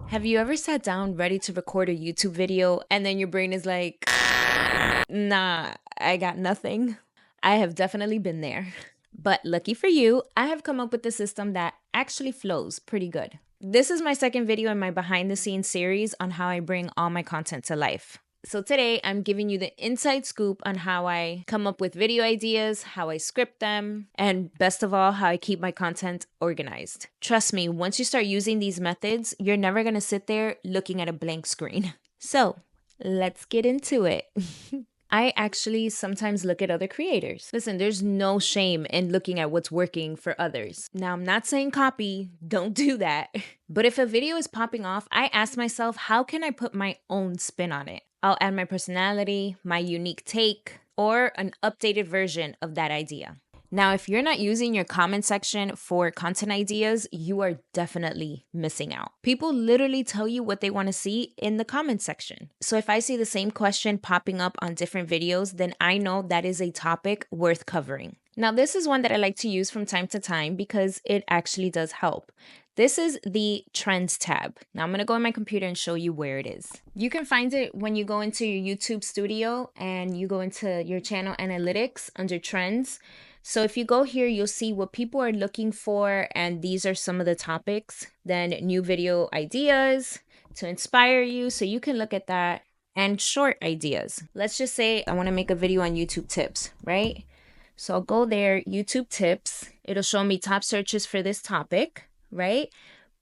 Have you ever sat down ready to record a YouTube video and then your brain is like, nah, I got nothing? I have definitely been there. But lucky for you, I have come up with a system that actually flows pretty good. This is my second video in my behind the scenes series on how I bring all my content to life. So today I'm giving you the inside scoop on how I come up with video ideas, how I script them, and best of all, how I keep my content organized. Trust me, once you start using these methods, you're never gonna sit there looking at a blank screen. So let's get into it. I actually sometimes look at other creators. Listen, there's no shame in looking at what's working for others. Now, I'm not saying copy, don't do that. But if a video is popping off, I ask myself, how can I put my own spin on it? I'll add my personality, my unique take, or an updated version of that idea. Now, if you're not using your comment section for content ideas, you are definitely missing out. People literally tell you what they want to see in the comment section. So if I see the same question popping up on different videos, then I know that is a topic worth covering. Now, this is one that I like to use from time to time because it actually does help. This is the Trends tab. Now I'm gonna go on my computer and show you where it is. You can find it when you go into your YouTube studio and you go into your channel analytics under Trends. So if you go here, you'll see what people are looking for, and these are some of the topics. Then new video ideas to inspire you, so you can look at that, and short ideas. Let's just say I wanna make a video on YouTube tips, right? So I'll go there, YouTube tips. It'll show me top searches for this topic, right?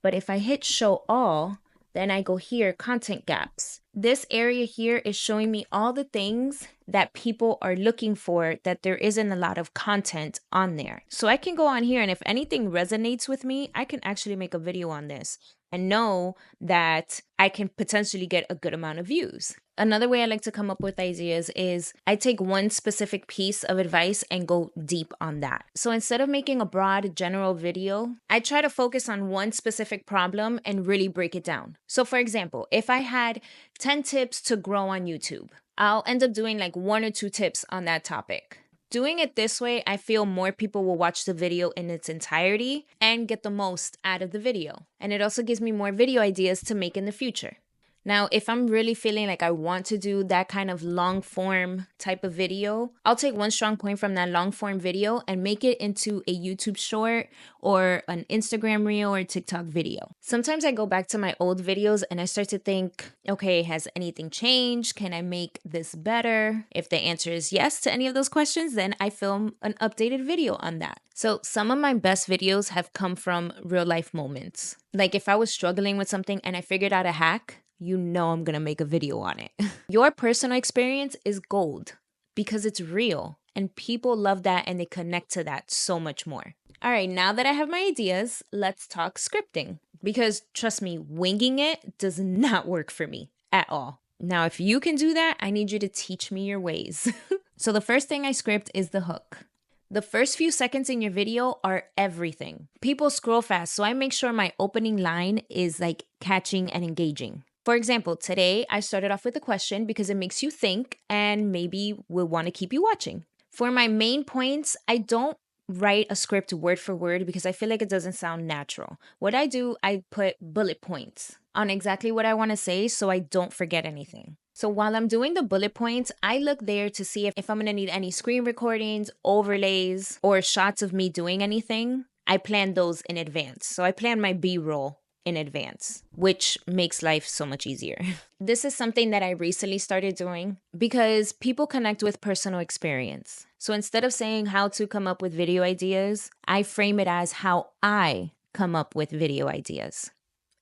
But if I hit show all, then I go here, content gaps. This area here is showing me all the things that people are looking for that there isn't a lot of content on there. So I can go on here, and if anything resonates with me, I can actually make a video on this and know that I can potentially get a good amount of views. Another way I like to come up with ideas is I take one specific piece of advice and go deep on that. So instead of making a broad general video, I try to focus on one specific problem and really break it down. So for example, if I had 10 tips to grow on YouTube, I'll end up doing like 1 or 2 tips on that topic. Doing it this way, I feel more people will watch the video in its entirety and get the most out of the video. And it also gives me more video ideas to make in the future. Now, if I'm really feeling like I want to do that kind of long form type of video, I'll take one strong point from that long form video and make it into a YouTube short or an Instagram reel or TikTok video. Sometimes I go back to my old videos and I start to think, okay, has anything changed? Can I make this better? If the answer is yes to any of those questions, then I film an updated video on that. So some of my best videos have come from real life moments. Like if I was struggling with something and I figured out a hack, you know I'm gonna make a video on it. Your personal experience is gold because it's real and people love that and they connect to that so much more. All right, now that I have my ideas, let's talk scripting because trust me, winging it does not work for me at all. Now, if you can do that, I need you to teach me your ways. So the first thing I script is the hook. The first few seconds in your video are everything. People scroll fast, so I make sure my opening line is like catching and engaging. For example, today I started off with a question because it makes you think and maybe will want to keep you watching. For my main points, I don't write a script word for word because I feel like it doesn't sound natural. What I do, I put bullet points on exactly what I want to say so I don't forget anything. So while I'm doing the bullet points, I look there to see if I'm going to need any screen recordings, overlays, or shots of me doing anything. I plan those in advance. So I plan my B-roll in advance, which makes life so much easier. This is something that I recently started doing because people connect with personal experience. So instead of saying how to come up with video ideas, I frame it as how I come up with video ideas.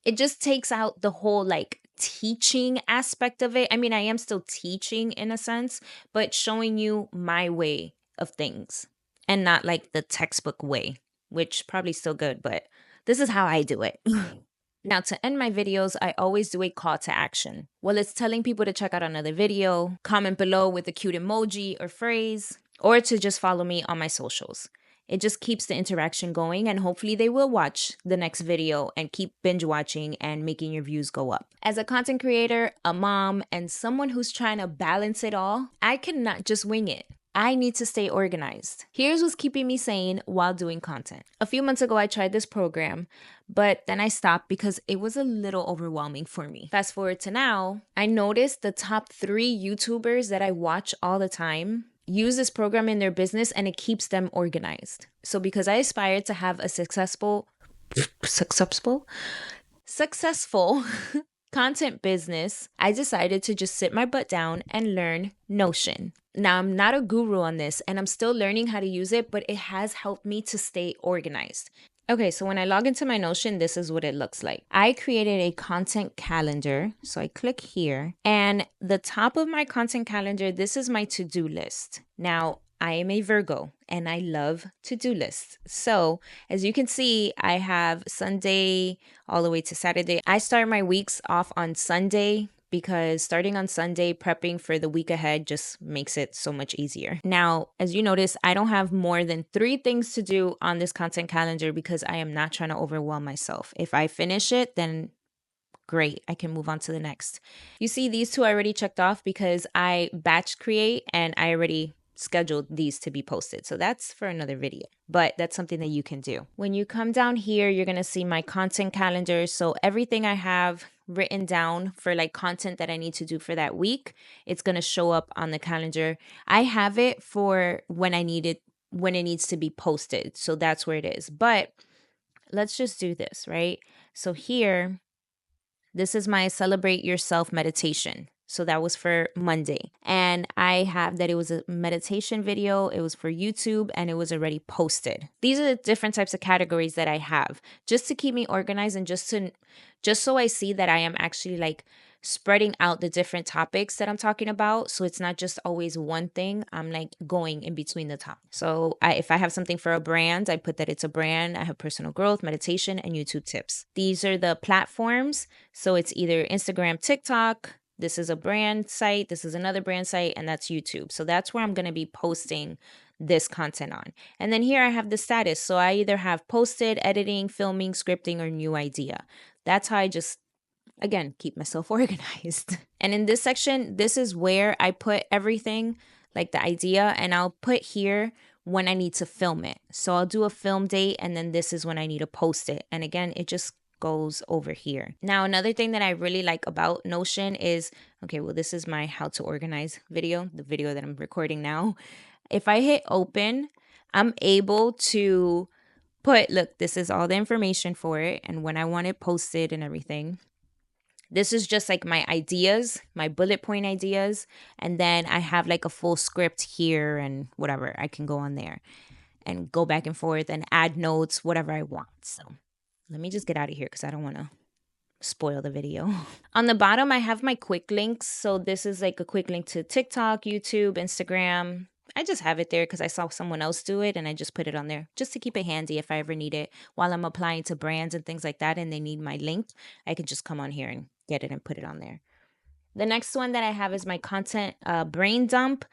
It just takes out the whole like teaching aspect of it. I mean, I am still teaching in a sense, but showing you my way of things and not like the textbook way, which probably still good, but this is how I do it. Now, to end my videos, I always do a call to action. Well, it's telling people to check out another video, comment below with a cute emoji or phrase, or to just follow me on my socials. It just keeps the interaction going, and hopefully they will watch the next video and keep binge watching and making your views go up. As a content creator, a mom, and someone who's trying to balance it all, I cannot just wing it. I need to stay organized. Here's what's keeping me sane while doing content. A few months ago, I tried this program, but then I stopped because it was a little overwhelming for me. Fast forward to now, I noticed the top 3 YouTubers that I watch all the time use this program in their business, and it keeps them organized. So because I aspire to have a successful content business, I decided to just sit my butt down and learn Notion. Now, I'm not a guru on this and I'm still learning how to use it, but it has helped me to stay organized. Okay, so when I log into my Notion, this is what it looks like. I created a content calendar. So I click here, and the top of my content calendar, this is my to-do list. Now, I am a Virgo and I love to-do lists. So as you can see, I have Sunday all the way to Saturday. I start my weeks off on Sunday because starting on Sunday, prepping for the week ahead just makes it so much easier. Now, as you notice, I don't have more than 3 things to do on this content calendar because I am not trying to overwhelm myself. If I finish it, then great, I can move on to the next. You see, these 2 I already checked off because I batch create and I already scheduled these to be posted. So that's for another video, but that's something that you can do. When you come down here, you're going to see my content calendar. So everything I have written down for like content that I need to do for that week, it's going to show up on the calendar. I have it for when I need it, when it needs to be posted. So that's where it is. But let's just do this, right? So here, this is my Celebrate Yourself meditation. So that was for Monday. And I have that it was a meditation video, it was for YouTube, and it was already posted. These are the different types of categories that I have just to keep me organized and just so I see that I am actually like spreading out the different topics that I'm talking about. So it's not just always one thing. I'm like going in between the top. So if I have something for a brand, I put that it's a brand. I have personal growth, meditation, and YouTube tips. These are the platforms. So it's either Instagram, TikTok. This is a brand site. This is another brand site, and that's YouTube. So that's where I'm going to be posting this content on. And then here I have the status. So I either have posted, editing, filming, scripting, or new idea. That's how I just, again, keep myself organized. And in this section, this is where I put everything, like the idea, and I'll put here when I need to film it. So I'll do a film date, and then this is when I need to post it. And again, it just goes over here. Now, another thing that I really like about Notion is, okay, well, this is my how to organize video, the video that I'm recording now. If I hit open, I'm able to put, look, this is all the information for it and when I want it posted and everything. This is just like my ideas, my bullet point ideas. And then I have like a full script here and whatever. I can go on there and go back and forth and add notes, whatever I want. So let me just get out of here because I don't want to spoil the video. On the bottom, I have my quick links. So this is like a quick link to TikTok, YouTube, Instagram. I just have it there because I saw someone else do it and I just put it on there just to keep it handy if I ever need it while I'm applying to brands and things like that and they need my link. I can just come on here and get it and put it on there. The next one that I have is my content brain dump.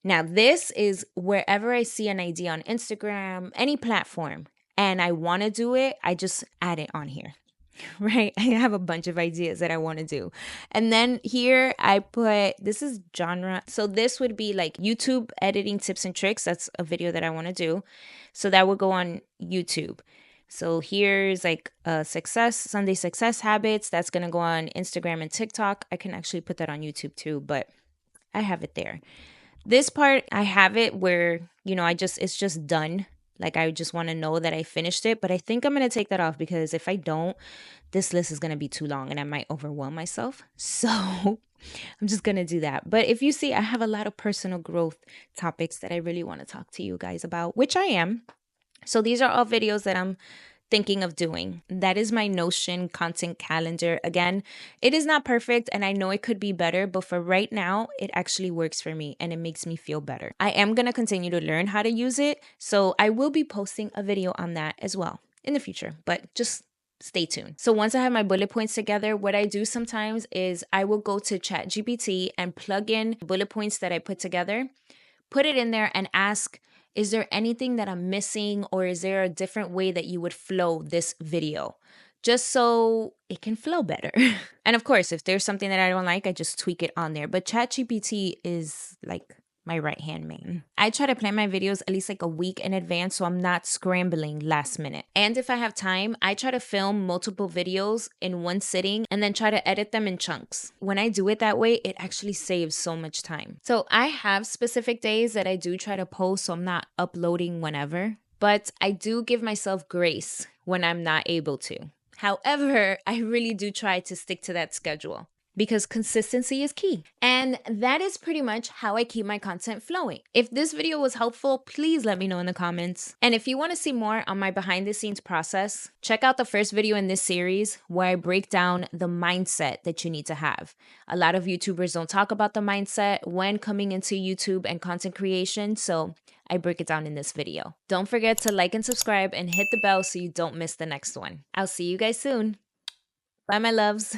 Now, this is wherever I see an idea on Instagram, any platform, and I want to do it, I just add it on here, right? I have a bunch of ideas that I want to do. And then here I put, this is genre. So this would be like YouTube editing tips and tricks. That's a video that I want to do. So that would go on YouTube. So here's like Sunday success habits. That's going to go on Instagram and TikTok. I can actually put that on YouTube too, but I have it there. This part, I have it where, it's just done. Like I just want to know that I finished it, but I think I'm going to take that off because if I don't, this list is going to be too long and I might overwhelm myself. So I'm just going to do that. But if you see, I have a lot of personal growth topics that I really want to talk to you guys about, which I am. So these are all videos that I'm thinking of doing. That is my Notion content calendar. Again, it is not perfect and I know it could be better, but for right now, it actually works for me and it makes me feel better. I am going to continue to learn how to use it. So I will be posting a video on that as well in the future, but just stay tuned. So once I have my bullet points together, what I do sometimes is I will go to ChatGPT and plug in bullet points that I put together, put it in there and ask, is there anything that I'm missing or is there a different way that you would flow this video? Just so it can flow better. And of course, if there's something that I don't like, I just tweak it on there. But ChatGPT is like my right-hand man. I try to plan my videos at least like a week in advance so I'm not scrambling last minute. And if I have time, I try to film multiple videos in one sitting and then try to edit them in chunks. When I do it that way, it actually saves so much time. So I have specific days that I do try to post so I'm not uploading whenever, but I do give myself grace when I'm not able to. However, I really do try to stick to that schedule because consistency is key. And that is pretty much how I keep my content flowing. If this video was helpful, please let me know in the comments. And if you want to see more on my behind the scenes process, check out the first video in this series where I break down the mindset that you need to have. A lot of YouTubers don't talk about the mindset when coming into YouTube and content creation, so I break it down in this video. Don't forget to like and subscribe and hit the bell so you don't miss the next one. I'll see you guys soon. Bye, my loves.